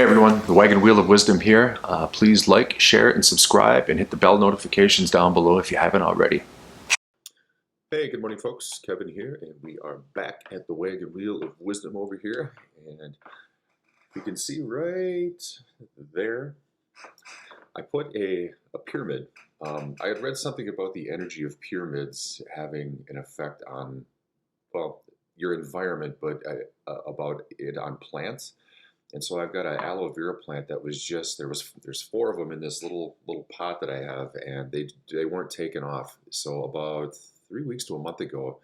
everyone, the Wagon Wheel of Wisdom here. Please like, share, and subscribe, and hit the bell notifications down below if you haven't already. Hey, good morning, folks. Kevin here, and we are back at the Wagon Wheel of Wisdom over here. And you can see right there, I put a pyramid. I had read something about the energy of pyramids having an effect on, well, your environment, but about it on plants. And so I've got an aloe vera plant that was just there's four of them in this little pot that I have, and they weren't taken off. So about 3 weeks to a month ago,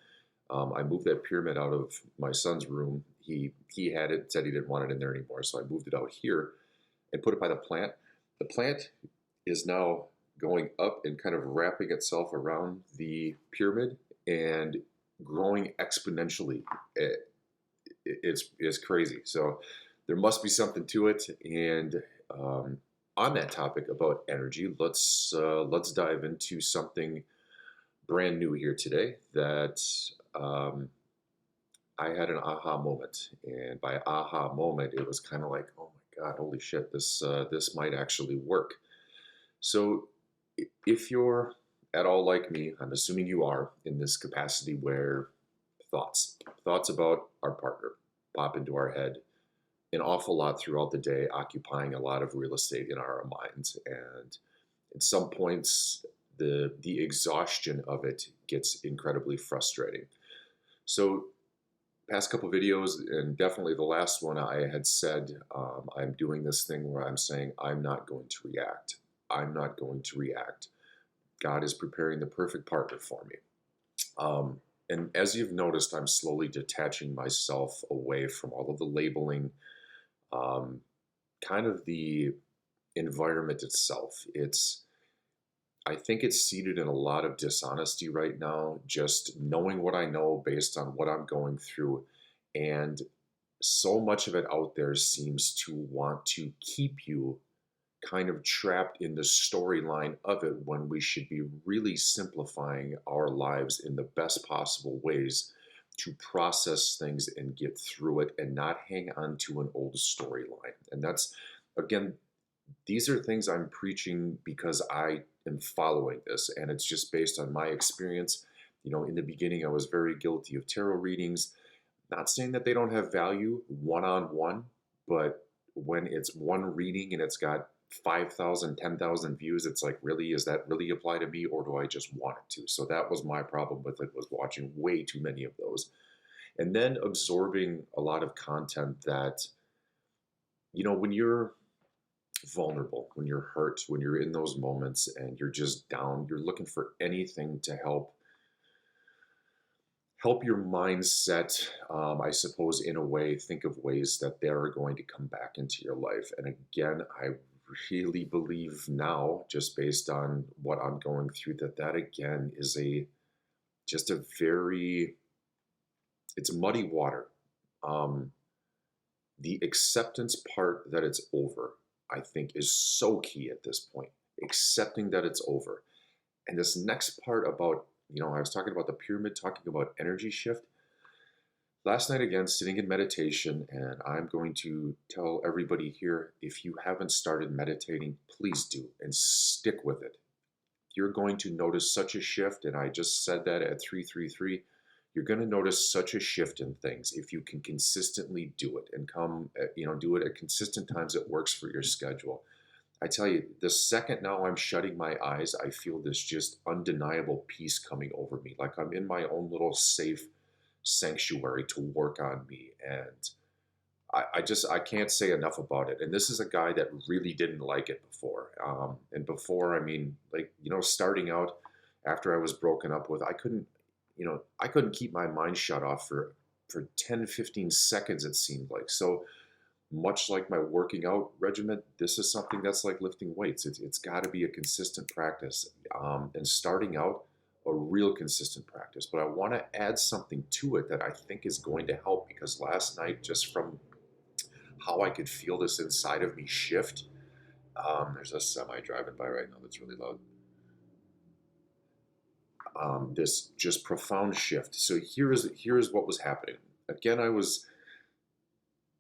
I moved that pyramid out of my son's room. He had it, said he didn't want it in there anymore, so I moved it out here and put it by the plant. The plant is now going up and kind of wrapping itself around the pyramid and growing exponentially. It's crazy. So there must be something to it. And on that topic about energy, let's dive into something brand new here today that I had an aha moment. And by aha moment, it was kind of like, oh my God, holy shit, this might actually work. So if you're at all like me, I'm assuming you are in this capacity where thoughts about our partner pop into our head an awful lot throughout the day, occupying a lot of real estate in our minds. And at some points, the exhaustion of it gets incredibly frustrating. So past couple videos, and definitely the last one, I had said I'm doing this thing where I'm saying I'm not going to react. I'm not going to react. God is preparing the perfect partner for me. And as you've noticed, I'm slowly detaching myself away from all of the labeling, kind of the environment itself. I think it's seated in a lot of dishonesty right now, just knowing what I know based on what I'm going through. And so much of it out there seems to want to keep you kind of trapped in the storyline of it, when we should be really simplifying our lives in the best possible ways to process things and get through it and not hang on to an old storyline. And that's, again, these are things I'm preaching because I am following this, and it's just based on my experience. You know, in the beginning, I was very guilty of tarot readings. Not saying that they don't have value one-on-one, but when it's one reading and it's got 5,000, 10,000 views, it's like, really, is that really apply to me, or do I just want it to? So that was my problem with it, was watching way too many of those. And then absorbing a lot of content that, you know, when you're vulnerable, when you're hurt, when you're in those moments and you're just down, you're looking for anything to help your mindset, I suppose, in a way, think of ways that they're going to come back into your life. And again, I really believe now, just based on what I'm going through, that again is just a very, it's muddy water. The acceptance part that it's over, I think, is so key at this point. Accepting that it's over. And this next part about, you know, I was talking about the pyramid, talking about energy shift. Last night, again, sitting in meditation, and I'm going to tell everybody here, if you haven't started meditating, please do, and stick with it. You're going to notice such a shift, and I just said that at 333. You're going to notice such a shift in things if you can consistently do it and do it at consistent times that works for your schedule. I tell you, the second now I'm shutting my eyes, I feel this just undeniable peace coming over me, like I'm in my own little safe sanctuary to work on me. And I can't say enough about it. And this is a guy that really didn't like it before. And before, I mean, like, you know, starting out after I was broken up with, I couldn't keep my mind shut off for 10, 15 seconds, it seemed like. So much like my working out regimen, this is something that's like lifting weights. It's got to be a consistent practice, and starting out, a real consistent practice. But I want to add something to it that I think is going to help, because last night, just from how I could feel this inside of me shift, there's a semi driving by right now that's really loud. This just profound shift. So here is what was happening. Again, I was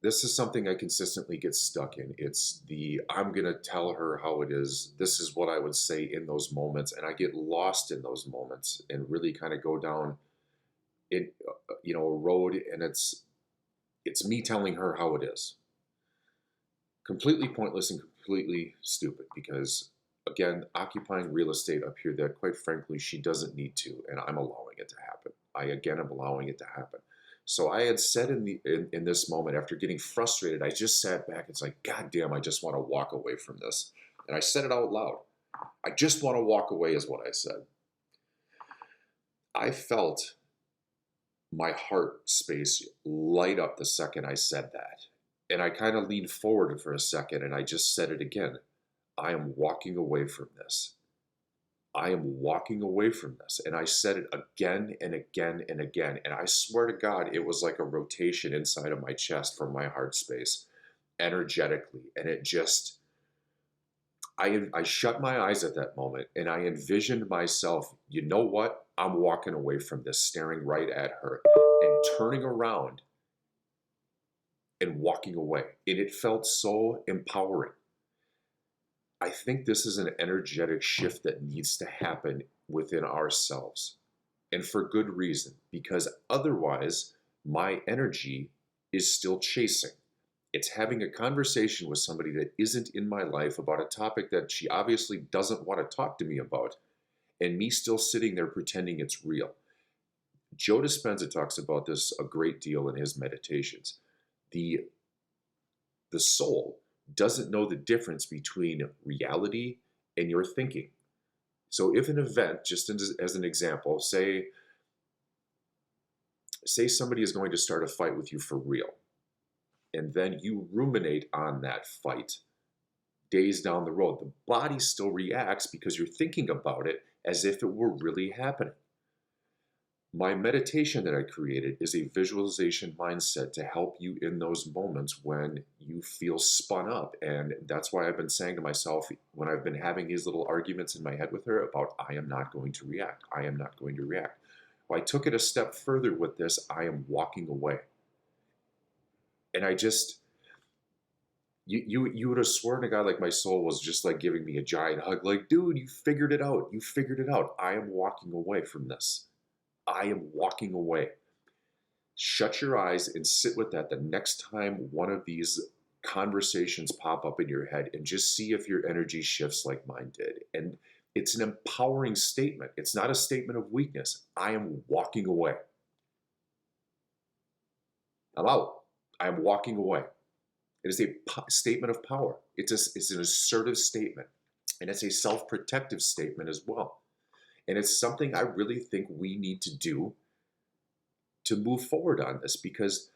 this is something I consistently get stuck in. It's the I'm going to tell her how it is. This is what I would say in those moments. And I get lost in those moments and really kind of go down in a road, and it's me telling her how it is. Completely pointless and completely stupid because, again, occupying real estate up here that, quite frankly, she doesn't need to, and I'm allowing it to happen. I, again, am allowing it to happen. So I had said in this moment, after getting frustrated, I just sat back. It's like, God damn, I just want to walk away from this. And I said it out loud. I just want to walk away, is what I said. I felt my heart space light up the second I said that. And I kind of leaned forward for a second and I just said it again. I am walking away from this. I am walking away from this. And I said it again and again and again. And I swear to God, it was like a rotation inside of my chest from my heart space energetically. And it just, I shut my eyes at that moment and I envisioned myself, you know what? I'm walking away from this, staring right at her and turning around and walking away. And it felt so empowering. I think this is an energetic shift that needs to happen within ourselves. And for good reason, because otherwise, my energy is still chasing. It's having a conversation with somebody that isn't in my life about a topic that she obviously doesn't want to talk to me about, and me still sitting there pretending it's real. Joe Dispenza talks about this a great deal in his meditations. The soul doesn't know the difference between reality and your thinking. So if an event, just as an example, say somebody is going to start a fight with you for real, and then you ruminate on that fight days down the road, the body still reacts because you're thinking about it as if it were really happening. My meditation that I created is a visualization mindset to help you in those moments when you feel spun up. And that's why I've been saying to myself when I've been having these little arguments in my head with her about, I am not going to react. I am not going to react. Well, I took it a step further with this. I am walking away. And I just, you would have sworn to God like my soul was just like giving me a giant hug. Like, dude, you figured it out. You figured it out. I am walking away from this. I am walking away. Shut your eyes and sit with that the next time one of these conversations pop up in your head and just see if your energy shifts like mine did. And it's an empowering statement. It's not a statement of weakness. I am walking away. I'm out. I am walking away. It is a statement of power. It's an assertive statement. And it's a self-protective statement as well. And it's something I really think we need to do to move forward on this, because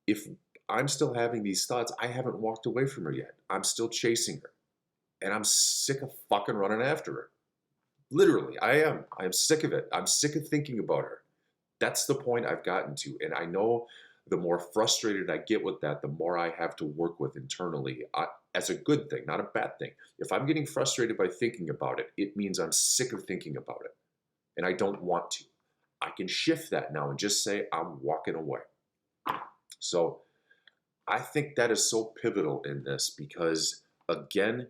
if I'm still having these thoughts, I haven't walked away from her yet. I'm still chasing her. And I'm sick of fucking running after her. Literally, I am. I am sick of it. I'm sick of thinking about her. That's the point I've gotten to. And I know the more frustrated I get with that, the more I have to work with internally as a good thing, not a bad thing. If I'm getting frustrated by thinking about it, it means I'm sick of thinking about it. And I don't want to. I can shift that now and just say, I'm walking away. So I think that is so pivotal in this because, again,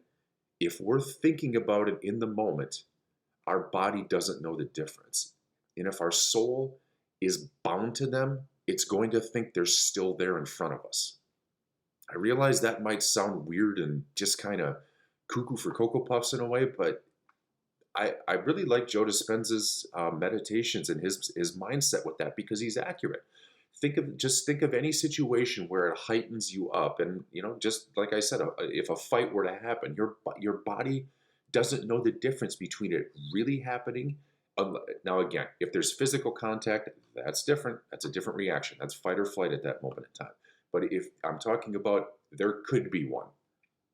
if we're thinking about it in the moment, our body doesn't know the difference. And if our soul is bound to them, it's going to think they're still there in front of us. I realize that might sound weird and just kind of cuckoo for Cocoa Puffs in a way, but I really like Joe Dispenza's meditations and his mindset with that because he's accurate. Think of any situation where it heightens you up, and just like I said, if a fight were to happen, your body doesn't know the difference between it really happening. Now again, if there's physical contact, that's different. That's a different reaction. That's fight or flight at that moment in time. But if I'm talking about there could be one,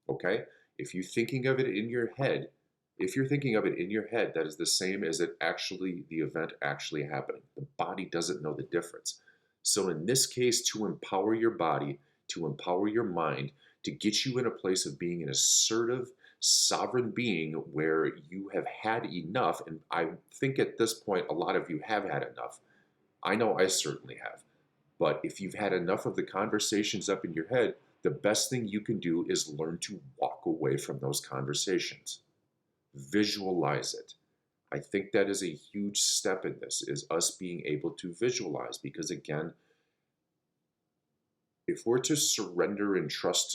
okay? If you're thinking of it in your head, that is the same as it actually, the event actually happening. The body doesn't know the difference. So in this case, to empower your body, to empower your mind, to get you in a place of being an assertive, sovereign being where you have had enough, and I think at this point, a lot of you have had enough. I know I certainly have. But if you've had enough of the conversations up in your head, the best thing you can do is learn to walk away from those conversations. Visualize it. I think that is a huge step in this, is us being able to visualize. Because again, if we're to surrender and trust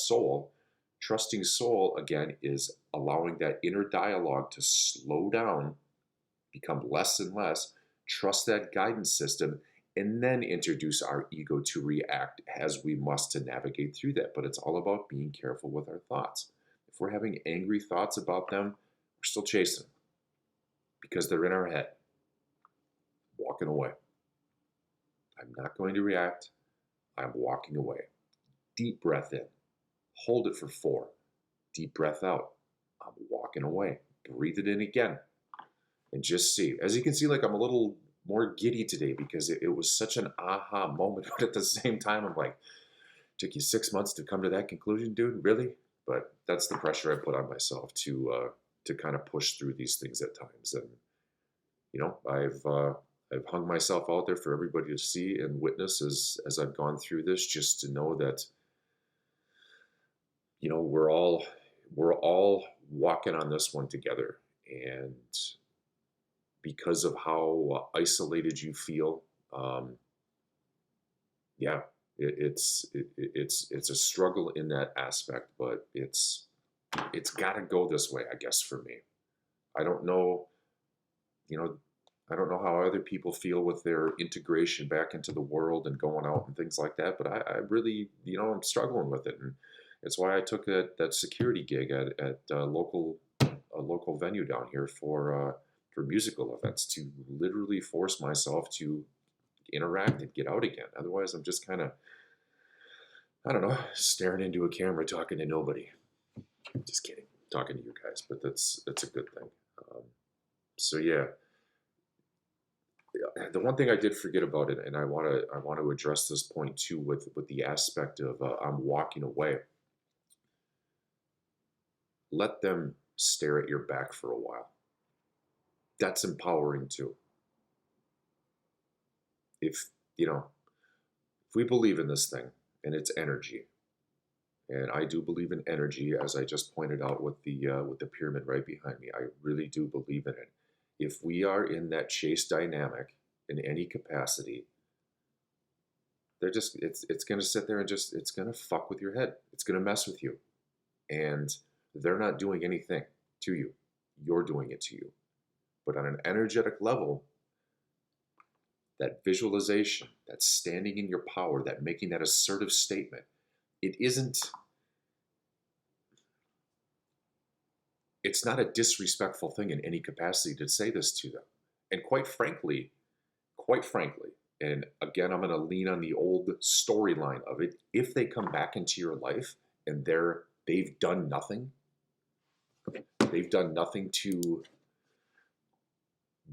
soul, trusting soul again is allowing that inner dialogue to slow down, become less and less, trust that guidance system, and then introduce our ego to react as we must to navigate through that. But it's all about being careful with our thoughts. If we're having angry thoughts about them, we're still chasing them because they're in our head. Walking away. I'm not going to react. I'm walking away. Deep breath in. Hold it for 4. Deep breath out. I'm walking away. Breathe it in again. And just see. As you can see, like I'm a little more giddy today because it was such an aha moment. But at the same time, I'm like, took you 6 months to come to that conclusion, dude? Really? But that's the pressure I put on myself to kind of push through these things at times. And, you know, I've hung myself out there for everybody to see and witness as I've gone through this, just to know that, you know, we're all walking on this one together. And because of how isolated you feel, yeah, it's a struggle in that aspect, but it's got to go this way, I guess, for me. I don't know, you know, I don't know how other people feel with their integration back into the world and going out and things like that, but I really, you know, I'm struggling with it. And it's why I took that security gig at a local venue down here for musical events, to literally force myself to interact and get out again. Otherwise, I'm just kind of, I don't know, staring into a camera talking to nobody. Just kidding, talking to you guys, but that's a good thing. So yeah, the one thing I did forget about it, and I want to address this point too, with the aspect of I'm walking away. Let them stare at your back for a while. That's empowering too. If you know, if we believe in this thing and it's energy, and I do believe in energy, as I just pointed out with the pyramid right behind me, I really do believe in it. If we are in that chase dynamic in any capacity, they're just it's going to sit there and just it's going to fuck with your head. It's going to mess with you, and they're not doing anything to you. You're doing it to you. But on an energetic level, that visualization, that standing in your power, that making that assertive statement, it's not a disrespectful thing in any capacity to say this to them. And quite frankly, and again, I'm going to lean on the old storyline of it. If they come back into your life and they've done nothing to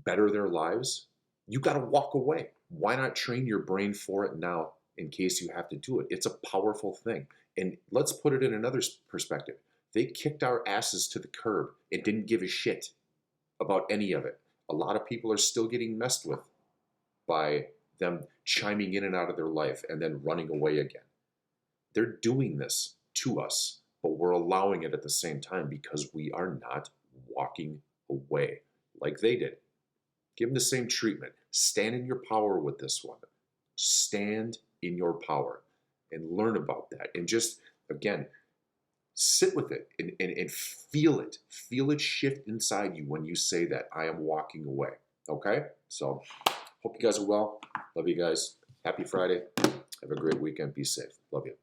better their lives, you got to walk away. Why not train your brain for it now in case you have to do it? It's a powerful thing. And let's put it in another perspective. They kicked our asses to the curb and didn't give a shit about any of it. A lot of people are still getting messed with by them chiming in and out of their life and then running away again. They're doing this to us, but we're allowing it at the same time because we are not walking away like they did. Give them the same treatment. Stand in your power with this one. Stand in your power and learn about that. And just, again, sit with it and feel it. Feel it shift inside you when you say that, I am walking away. Okay? So, hope you guys are well. Love you guys. Happy Friday. Have a great weekend. Be safe. Love you.